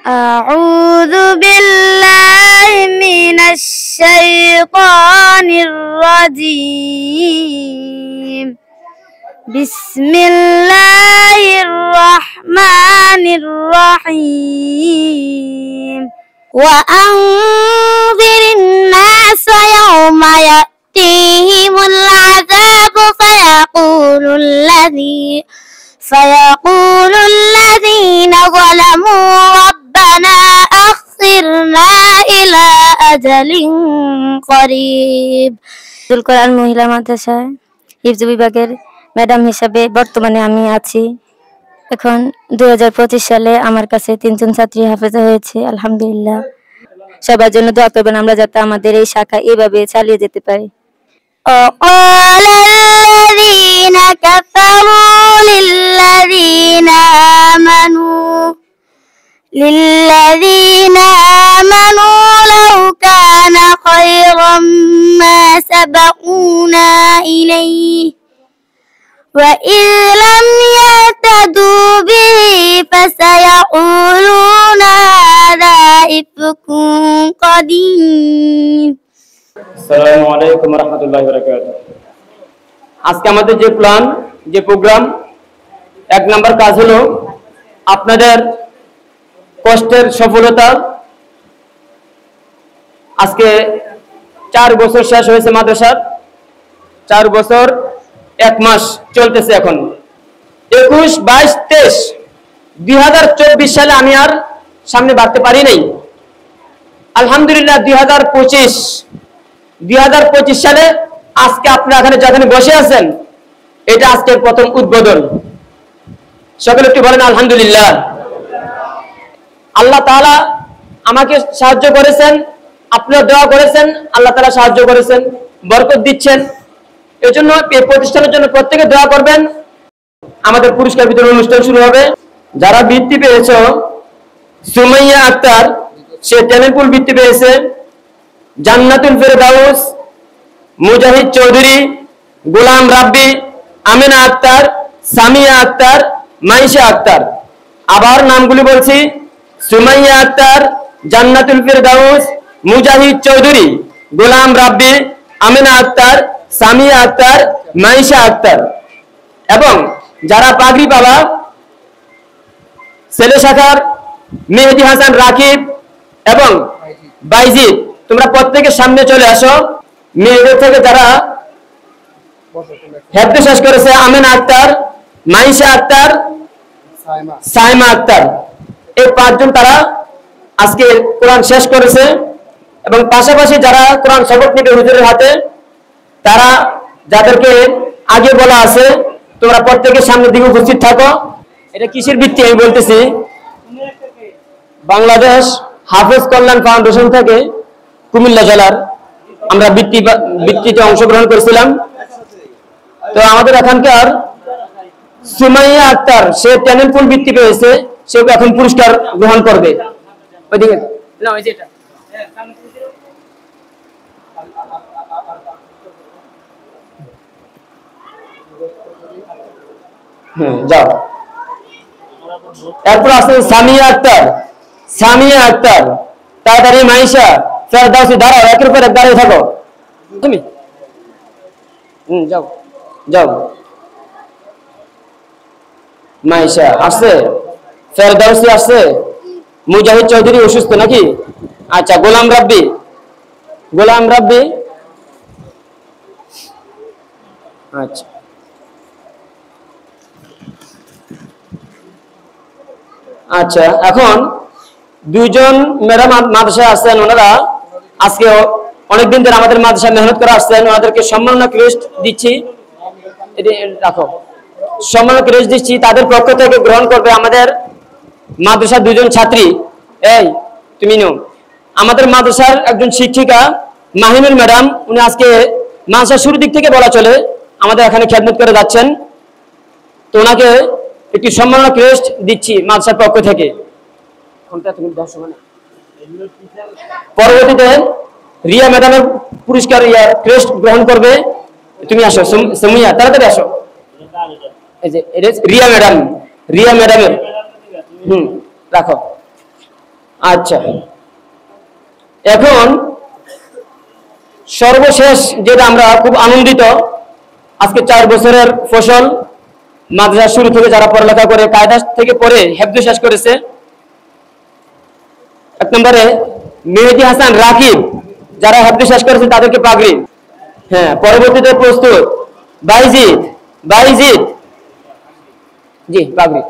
أعوذ بالله من الشيطان الرجيم بسم الله الرحمن الرحيم وأنذر الناس يوم يأتيهم العذاب فيقول الذين ظلموا ربنا أخرنا إلى أجل قريب। কোরআন মহিলা মাদ্রাসায় হিফজ বিভাগের ম্যাডাম হিসেবে বর্তমানে আমি আছি। এখন 2025 সালে আমার কাছে 3 জন ছাত্রী হাফেজা হয়েছে, আলহামদুলিল্লাহ। সবার জন্য দোয়া করবেন আমরা যাতে আমাদের এই শাখা এভাবে চালিয়ে যেতে পারি। وقال الذين كفروا للذين آمنوا لو كان خيرا ما سبقونا إليه وإذ لم يهتدوا به فسيقولون هذا إفك قديم। আসসালামু আলাইকুম ওয়া রাহমাতুল্লাহি ওয়া বারাকাতুহু। আজকে আমাদের যে প্রোগ্রাম 1 নাম্বার কাজ হলো আপনাদের কষ্টের সফলতা। আজকে 4 বছর শেষ হয়েছে মাদ্রাসার, 4 বছর 1 মাস চলতেছে। এখন 21, 22, 23 2024 সালে আমি আর সামনে বাড়তে পারি নাই। আলহামদুলিল্লাহ 2025 সালে আজকে আপনারা যেখানে বসে আছেন এটা আজকের প্রথম উদ্বোধন। সকলে একটু বলেন আলহামদুলিল্লাহ। আল্লাহ তাআলা আমাকে সাহায্য করেছেন, আপনারা দোয়া করেছেন, আল্লাহ তাআলা সাহায্য করেছেন, বরকত দিচ্ছেন। এজন্য এই প্রতিষ্ঠানের জন্য প্রত্যেকে দোয়া করবেন। আমাদের পুরস্কার বিতরণ অনুষ্ঠান শুরু হবে। যারা বৃত্তি পেয়েছো, সুমাইয়া আক্তার সে টেনেপুল বৃত্তি পেয়েছে, জান্নাতুল ফেরদাউস, মুজাহিদ চৌধুরী, গোলাম রাব্বি, আমিনা আক্তার, সামিয়া আক্তার, মাইশা আক্তার। আবার নামগুলি বলছি, সুমাইয়া আক্তার, জান্নাতুল ফেরদাউস, মুজাহিদ চৌধুরী, গোলাম রাব্বি, আমিনা আক্তার, সামিয়া আক্তার, মাইশা আক্তার। এবং যারা পাগড়ি পাবা ছেলে শাখার মেহেদি হাসান রাকিব এবং বাইজিদ, তোমরা প্রত্যেকের সামনে চলে আসো। মেয়েদের থেকে যারা হেফজ শেষ করেছে আমিনা আক্তার, মাইশা আক্তার, সাইমা আক্তার, এই 5 জন তারা আজকে কোরআন শেষ করেছে। এবং পাশাপাশি যারা কোরআন সবক নিবে হুজুরের হাতে, তারা যাদেরকে আগে বলা আছে তোমরা প্রত্যেকের সামনের দিকে উপস্থিত থাকো। এটা কিসের ভিত্তি আমি বলতেছি, বাংলাদেশ হাফেজ কল্যাণ ফাউন্ডেশন থেকে কুমিল্লা জেলার আমরা বৃত্তিতে অংশগ্রহণ করেছিলাম। তো আমাদের এখানকার সুমাইয়া আক্তার সে টেনেপুল বৃত্তি পেয়েছে, সে এখন পুরস্কার গ্রহণ করবে। ওইদিকে না, ওই যেটা যাও। এরপর আছে সামিয়া আক্তার, তাড়াতাড়ি মাইশা, ফেরদাউসি, দাঁড়াও, একের পর এক দাঁড়িয়ে থাকো তুমি। যাও। মাইশা আসছে, ফেরদাউসি আসছে, মুজাহিদ চৌধুরী অসুস্থ নাকি? আচ্ছা, গোলাম রাব্বি, আচ্ছা। আচ্ছা, এখন 2 জন ম্যাডাম মাদ্রাসায় আসছেন, ওনারা আজকে অনেকদিন ধরে আমাদের মাদ্রাসায় মেহনত করে আসছেন। ওনাদেরকে সম্মাননা ক্রেস্ট দিচ্ছি, রাখো, সম্মাননা ক্রেস্ট দিচ্ছি। তাদের পক্ষ থেকে গ্রহণ করবে আমাদের মাদ্রাসার 2 জন ছাত্রী। এই তুমি নো, আমাদের মাদ্রাসার একজন শিক্ষিকা মাহিনুল ম্যাডাম, উনি আজকে মাদ্রাসার শুরু দিক থেকে বলা চলে আমাদের এখানে খেদমত করে যাচ্ছেন। তো ওনাকে একটি সম্মাননা ক্রেস্ট দিচ্ছি মাদ্রাসার পক্ষ থেকে। পরবর্তীতে রিয়া ম্যাডামের পুরস্কার ক্রেস্ট গ্রহণ করবে। তুমি আসো সুমাইয়া, তাড়াতাড়ি আসো। এই যে রিয়া ম্যাডামের রাখো। আচ্ছা, এখন সর্বশেষ যেটা আমরা খুব আনন্দিত, আজকে 4 বছরের ফসল, মাদ্রাসা শুরু থেকে যারা পড়ালেখা করে কায়দা থেকে পড়ে হেফজ শেষ করেছে। 1 নম্বরে মেহেদী হাসান রাকিব, যারা হেফজ শেষ করেছে তাদেরকে পাগড়ি। হ্যাঁ, পরবর্তীতে প্রস্তুত বাইজিদ জি পাগড়ি।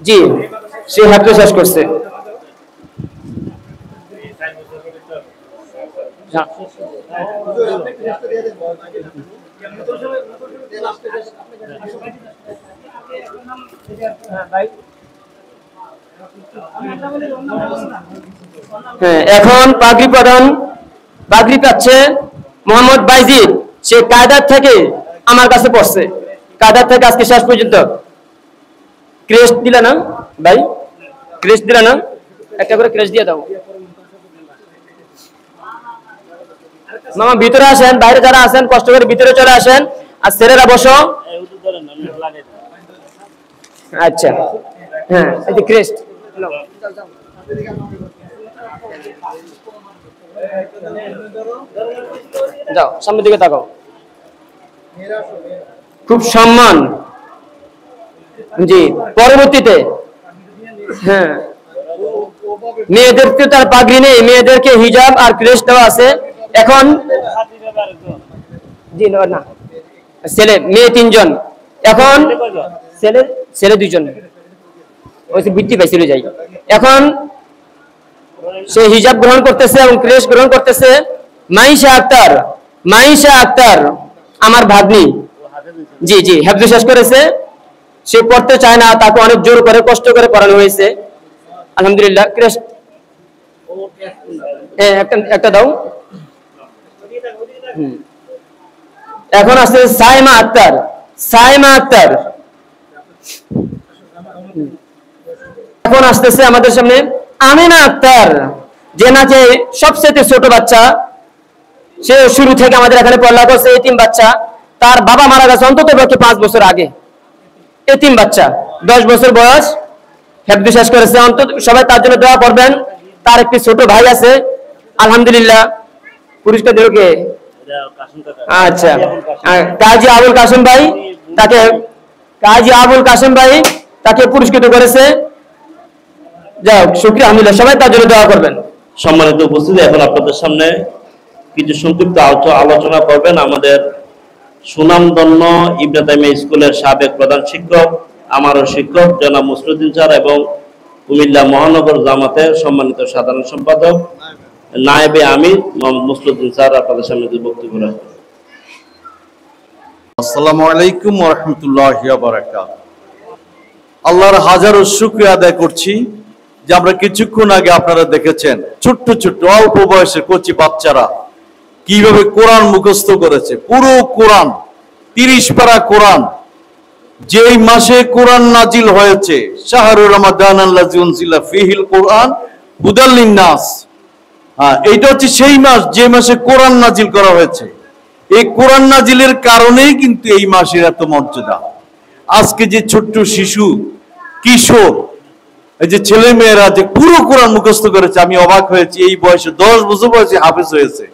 জি, সে হেফজ শেষ করছে। হ্যাঁ, এখন পাগড়ি পাচ্ছে মোহাম্মদ বাইজিদ। সে কায়দার থেকে আমার কাছে পড়ছে, কায়দার থেকে আজকে শেষ পর্যন্ত। ক্রেস্ট দিলা না ভাই? ক্রেস্ট দিলা না? একটা করে ক্রেস্ট দিয়ে দাও। মামা ভিতরে আসেন, বাইরে যারা আছেন কষ্ট করে ভিতরে চলে আসেন, আর ছেলেরা বসো। আচ্ছা, হ্যাঁ, এই যে ক্রেস্ট যাও, সামনের দিকে তাকাও। খুব সম্মান। জি, পরবর্তীতে হ্যাঁ, মেয়েদেরকে তার পাগড়ি নেই, মেয়েদেরকে হিজাব আর ক্রেস্ট দেওয়া আছে। এখন জি না, ছেলে মেয়ে 3 জন, এখন ছেলে 2 জন, ওই বৃত্তি পাইছিল যাই। এখন সে হিজাব গ্রহণ করতেছে এবং ক্রেস্ট গ্রহণ করতেছে মাইশা আক্তার, আমার ভাগ্নি। জি জি, হেফজ শেষ করেছে। সে পড়তে চায় না, তাকে অনেক জোর করে কষ্ট করে পড়ানো হয়েছে। আলহামদুলিল্লাহ। ক্রেস্ট একটা দাও। এখন আছে সাইমা আক্তার। এখন আসতেছে আমাদের সামনে আমিনা আক্তার, যে নাকি সবচেয়ে ছোট বাচ্চা। সে শুরু থেকে আমাদের এখানে পড়ালেখা করছে। এতিম বাচ্চা, তার বাবা মারা গেছে অন্তত 5 বছর আগে। এতিম বাচ্চা, 10 বছর বয়স, হেফজ শেষ করেছে। অন্তত সবাই তার জন্য দোয়া করবেন। তার একটি ছোট ভাই আছে, আলহামদুলিল্লাহ। পুরস্কার দিল কে? আচ্ছা, কাজী আবুল কাসেম ভাই তাকে পুরস্কৃত করেছে। যাই হোক, শুকরিয়া, আলহামদুলিল্লাহ। সবাই তার জন্য দোয়া করবেন। সম্মানিত উপস্থিতি, এখন আপনাদের সামনে কিছু সংক্ষিপ্ত আলোচনা করবেন আমাদের সুনামধন্য ইবনে তাইমিয়া স্কুলের সাবেক প্রধান শিক্ষক, আমারও শিক্ষক জনাব মুসলিউদ্দিন স্যার, এবং কুমিল্লা মহানগর জামাতের সম্মানিত সাধারণ সম্পাদক নায়েবে আমির মোহাম্মদ মুসলিউদ্দিন স্যার আপনাদের সামনে বক্তব্য রাখবেন। আসসালামু আলাইকুম ওয়া রাহমাতুল্লাহি ওয়া বারাকাতুহু। আল্লাহর হাজারো শুকরিয়া আদায় করছি যে আমরা কিছুক্ষণ আগে আপনারা দেখেছেন ছোট্ট ছোট্ট অল্প বয়সের কচি বাচ্চারা কিভাবে কোরআন মুখস্থ করেছে। পুরো কোরআন, 30 পারা কোরআন। যেই মাসে কোরআন নাজিল হয়েছে, শাহরুর রমাদান আল্লাযী উনজিলা ফীহিল কোরআন হুদাল লিন্নাস, এইটা হচ্ছে সেই মাস যে মাসে কোরআন নাজিল করা হয়েছে। এই কোরআন নাজিলের কারণেই কিন্তু এই মাসের এত মর্যাদা। আজকে যে ছোট্ট শিশু, কিশোর, এই যে ছেলে মেয়েরা যে পুরো কোরআন মুখস্থ করেছে, আমি অবাক হয়েছি। এই বয়সে 10 বছর বয়সে হাফেজ হয়েছে।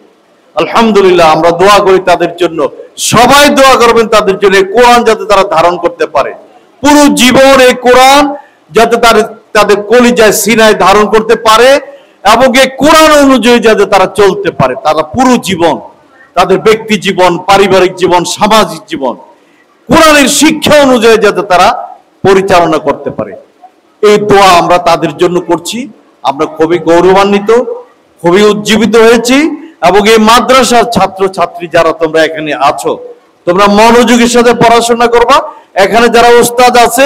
আলহামদুলিল্লাহ, আমরা দোয়া করি তাদের জন্য। সবাই দোয়া করবেন তাদের জন্য, কোরআন যাতে তারা ধারণ করতে পারে, পুরো জীবন এই কোরআন যাতে তাদের কলিজায় সিনায় ধারণ করতে পারে, এবং এই কোরআন অনুযায়ী যাতে তারা চলতে পারে। তারা পুরো জীবন, তাদের ব্যক্তি জীবন, পারিবারিক জীবন, সামাজিক জীবন কোরআনের শিক্ষা অনুযায়ী যাতে তারা পরিচালনা করতে পারে, এই দোয়া আমরা তাদের জন্য করছি। আমরা খুবই গৌরবান্বিত, খুবই উজ্জীবিত হয়েছি। এবং এই মাদ্রাসার ছাত্র ছাত্রী যারা তোমরা এখানে আছো, তোমরা মনোযোগের সাথে পড়াশোনা করবা। এখানে যারা উস্তাদ আছে,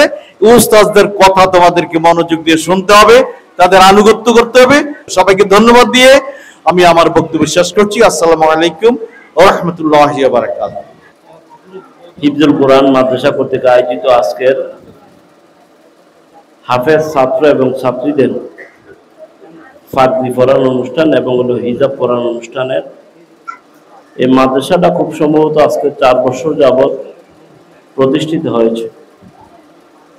উস্তাদদের কথা তোমাদেরকে মনোযোগ দিয়ে শুনতে হবে, তাদের আনুগত্য করতে হবে। সবাইকে ধন্যবাদ দিয়ে আমি আমার বক্তব্য শেষ করছি। আসসালামু আলাইকুম ওয়া রাহমাতুল্লাহি ওয়া বারাকাতুহু। হিফজুল কোরআন মাদ্রাসা কর্তৃক আয়োজিত আজকের হাফেজ ছাত্র এবং ছাত্রীদের ফাগরি পড়ানোর অনুষ্ঠান এবং হলো হিজাব পড়ানোর অনুষ্ঠানের এই মাদ্রাসাটা খুব সম্ভবত আজকে 4 বছর যাবৎ প্রতিষ্ঠিত হয়েছে।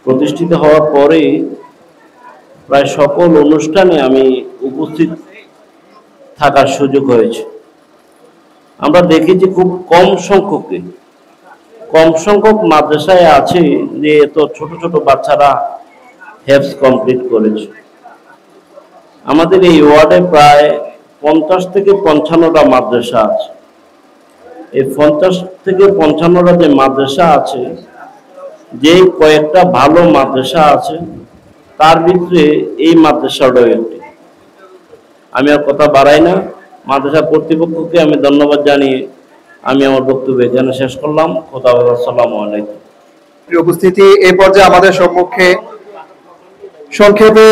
প্রতিষ্ঠিত হওয়ার পরেই প্রায় সকল অনুষ্ঠানে আমি উপস্থিত থাকার সুযোগ হয়েছে। আমরা দেখেছি খুব কম সংখ্যক মাদ্রাসায় আছে যে এত ছোট ছোট বাচ্চারা হেফজ কমপ্লিট করেছে। আমাদের এই ওয়ার্ডে প্রায় 50 থেকে 55টা মাদ্রাসা আছে। এই 50 থেকে 55টা যে মাদ্রাসা আছে, যে কয়েকটা ভালো মাদ্রাসা আছে তার ভিতরে এই মাদ্রাসাটাও একটি। আমি আর কথা বাড়াই না, মাদ্রাসা কর্তৃপক্ষকে আমি ধন্যবাদ জানিয়ে আমি আমার বক্তব্য এখানে শেষ করলাম। খোদাবহাফেজ, আসসালামু আলাইকুম। উপস্থিতি এই পর্যায়ে আমাদের সম্মুখে সংক্ষেপে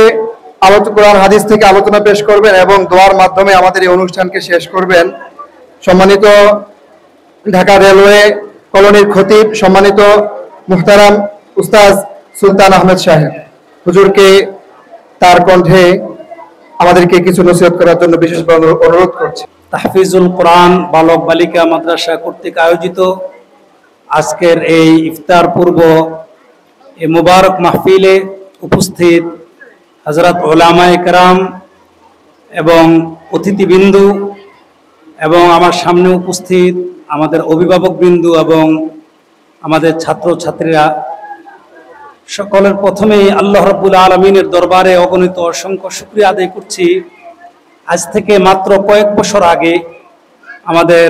কোরআন হাদিস থেকে আলোচনা পেশ করবেন এবং দোয়ার মাধ্যমে আমাদের এই অনুষ্ঠানকে শেষ করবেন সম্মানিত ঢাকা রেলওয়ে কলোনির খতিব সম্মানিত মুহতারাম উস্তাজ সুলতান আহমেদ সাহেব। হুজুরকে তার কণ্ঠে আমাদেরকে কিছু নসিহত করার জন্য বিশেষভাবে অনুরোধ করছি। তাহফিজুল কোরআন বালক বালিকা মাদ্রাসা কর্তৃক আয়োজিত আজকের এই ইফতার পূর্ব এই মুবারক মাহফিলে উপস্থিত হযরত উলামায়ে কেরাম এবং অতিথিবৃন্দু এবং আমার সামনে উপস্থিত আমাদের অভিভাবকবৃন্দু এবং আমাদের ছাত্রছাত্রীরা, সকলের প্রথমেই আল্লাহ রাব্বুল আলামিনের দরবারে অগণিত অসংখ্য শুকরিয়া আদায় করছি। আজ থেকে মাত্র কয়েক বছর আগে আমাদের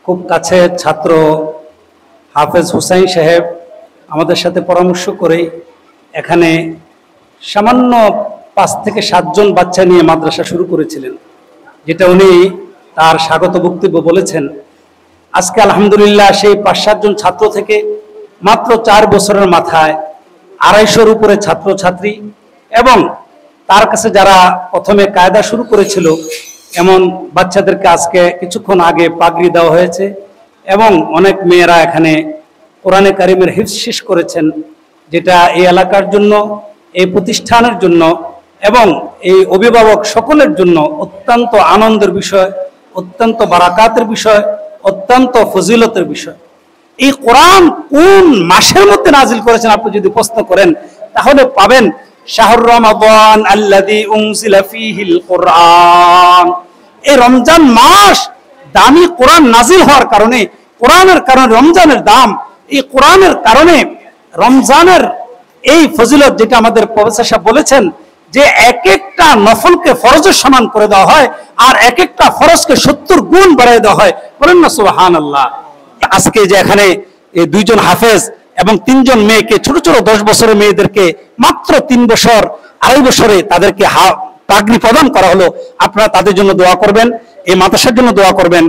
খুব কাছের ছাত্র হাফেজ হুসাইন সাহেব আমাদের সাথে পরামর্শ করে এখানে সামান্য 5 থেকে 7 জন বাচ্চা নিয়ে মাদ্রাসা শুরু করেছিলেন, যেটা উনি তার স্বাগত বক্তব্য বলেছেন। আজকে আলহামদুলিল্লাহ সেই 5-7 জন ছাত্র থেকে মাত্র 4 বছরের মাথায় 250-র উপরে ছাত্রছাত্রী এবং তার কাছে যারা প্রথমে কায়দা শুরু করেছিল এমন বাচ্চাদেরকে আজকে কিছুক্ষণ আগে পাগড়ি দেওয়া হয়েছে এবং অনেক মেয়েরা এখানে কোরআনে কারিমের হিফজ শেষ করেছেন, যেটা এই এলাকার জন্য, এই প্রতিষ্ঠানের জন্য এবং এই অভিভাবক সকলের জন্য অত্যন্ত আনন্দের বিষয়, অত্যন্ত বারাকাতের বিষয়, অত্যন্ত ফজিলতের বিষয়। এই কোরআন কোন মাসের মধ্যে নাজিল করেছেন আপনি যদি প্রশ্ন করেন তাহলে পাবেন শাহরুর রমাদান আল্লাযী উনজিলা ফীহিল কোরআন। এই রমজান মাস দামি কোরআন নাজিল হওয়ার কারণে, কোরআনের কারণে রমজানের দাম, এই কোরআনের কারণে রমজানের এই ফজিলত যেটা আমাদের প্রফেসর সাহেব বলেছেন যে এক একটা নফলকে ফরজের সমান করে দেওয়া হয় আর এক একটা ফরজকে 70 গুণ বাড়িয়ে দেওয়া হয়। বলেন না সুবহানাল্লাহ। আজকে যে এখানে এই 2 জন হাফেজ এবং 3 জন মেয়েকে, ছোট ছোট 10 বছরের মেয়েদেরকে মাত্র 3 বছর 2.5 বছরে তাদেরকে পাগড়ি প্রদান করা হলো, আপনারা তাদের জন্য দোয়া করবেন, এই মাদ্রাসার জন্য দোয়া করবেন।